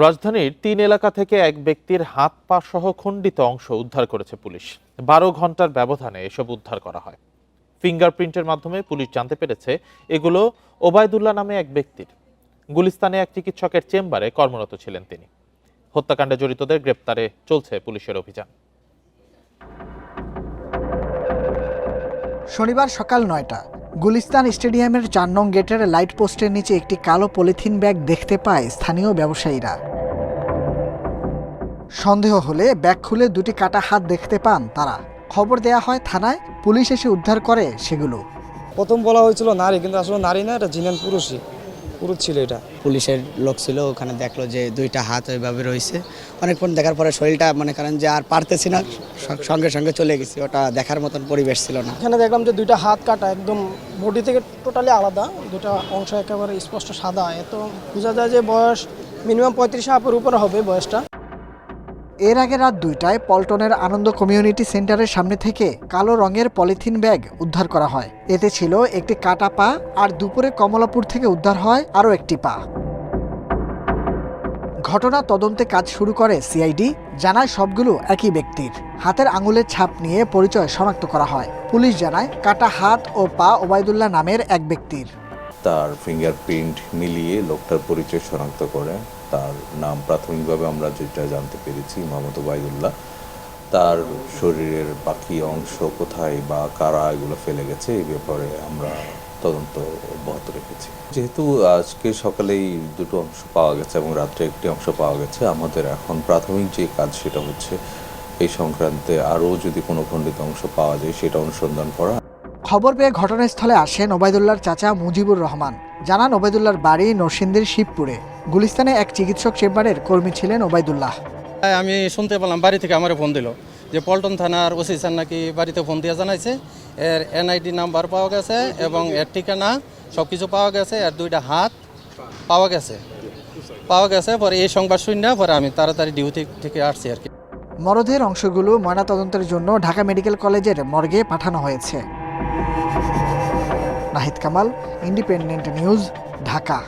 রাজধানীর ৩ এলাকা থেকে এক ব্যক্তির হাত পা সহ খণ্ডিত অংশ উদ্ধার করেছে পুলিশ। ১২ ঘন্টার ব্যবধানে এসব উদ্ধার করা হয়। ফিঙ্গারপ্রিন্টের মাধ্যমে পুলিশ জানতে পেরেছে এগুলো ওবায়দুল্লাহ নামে এক ব্যক্তির। গুলিস্তানে এক চিকিৎসকের চেম্বারে কর্মরত ছিলেন তিনি। হত্যাকাণ্ডে জড়িতদের গ্রেপ্তারে চলছে পুলিশের অভিযান। শনিবার সকাল ৯টা গুলিস্তান স্টেডিয়ামের ৪ নং গেটের লাইট পোস্টের নিচে একটি কালো পলিথিন ব্যাগ দেখতে পায় স্থানীয় ব্যবসায়ীরা। সন্দেহ হলে ব্যাগ খুলে দুটি কাটা হাত দেখতে পান তারা। খবর দেয়া হয় থানায়, পুলিশ এসে উদ্ধার করে সেগুলো। প্রথম বলা হয়েছিল নারী, কিন্তু আসলে নারী না, এটা জিনান পুরুষ ছিল। এটা পুলিশের লোক ছিল, ওখানে দেখলো যে দুইটা হাত ওইভাবে রয়েছে। অনেকক্ষণ দেখার পরে শরীরটা মনে করেন যে আর পারতেছি না, সঙ্গে সঙ্গে চলে গেছি। ওটা দেখার মতন পরিবেশ ছিল না। এখানে দেখলাম যে দুইটা হাত কাটা, একদম বডি থেকে টোটালি আলাদা, দুটা অংশ একেবারে স্পষ্ট সাদা। এত বোঝা যায় যে বয়স মিনিমাম 35 আপের উপরে হবে বয়সটা। এর আগে রাত 2টায় পল্টনের আনন্দ কমিউনিটি সেন্টারের সামনে থেকে কালো রঙের পলিথিন ব্যাগ উদ্ধার করা হয়। এতে ছিল একটি কাটা পা, আর দুপুরে কমলাপুর থেকে উদ্ধার হয় আরও একটি পা। ঘটনা তদন্তে কাজ শুরু করে সিআইডি। জানায় সবগুলো একই ব্যক্তির। হাতের আঙুলের ছাপ নিয়ে পরিচয় শনাক্ত করা হয়। পুলিশ জানায় কাটা হাত ও পা ওবায়দুল্লাহ নামের এক ব্যক্তির। তার ফিঙ্গারপ্রিন্ট মিলিয়ে লোকটার পরিচয় শনাক্ত করে। তার নাম প্রাথমিকভাবে আমরা যেটা জানতে পেরেছি মোহাম্মদ ওবায়দুল্লাহ। তার শরীরের বাকি অংশ কোথায় বা কারা এগুলো ফেলে গেছে এই ব্যাপারে আমরা তদন্ত অব্যাহত রেখেছি। যেহেতু আজকে সকালেই দুটো অংশ পাওয়া গেছে এবং রাত্রে একটি অংশ পাওয়া গেছে, আমাদের এখন প্রাথমিক যে কাজ সেটা হচ্ছে এই সংক্রান্তে আরও যদি কোনো খণ্ডিত অংশ পাওয়া যায় সেটা অনুসন্ধান করা। খবর পেয়ে ঘটনাস্থলে আসেন ওবায়দুল্লাহর চাচা মুজিবুর রহমান। জানান ওবায়দুল্লাহর বাড়ি নরসিংদীর শিবপুরে। গুলিস্তানে এক চিকিৎসক চেম্বারের কর্মী ছিলেন ওবায়দুল্লাহ। আমি শুনতে পেলাম বাড়ি থেকে আমার ফোন দিল যে পল্টন থানার ওসি স্যার নাকি বাড়িতে ফোন দিয়ে জানাইছে এর এনআইডি নাম্বার পাওয়া গেছে এবং এর ঠিকানা সব কিছু পাওয়া গেছে, আর দুইটা হাত পাওয়া গেছে। পরে এই সংবাদ শুনে পরে আমি তাড়াতাড়ি ডিউটি থেকে আসছি আর কি। মরদেহের অংশগুলো ময়নাতদন্তের জন্য ঢাকা মেডিকেল কলেজের মর্গে পাঠানো হয়েছে। Nahid Kamal, independent news, Dhaka.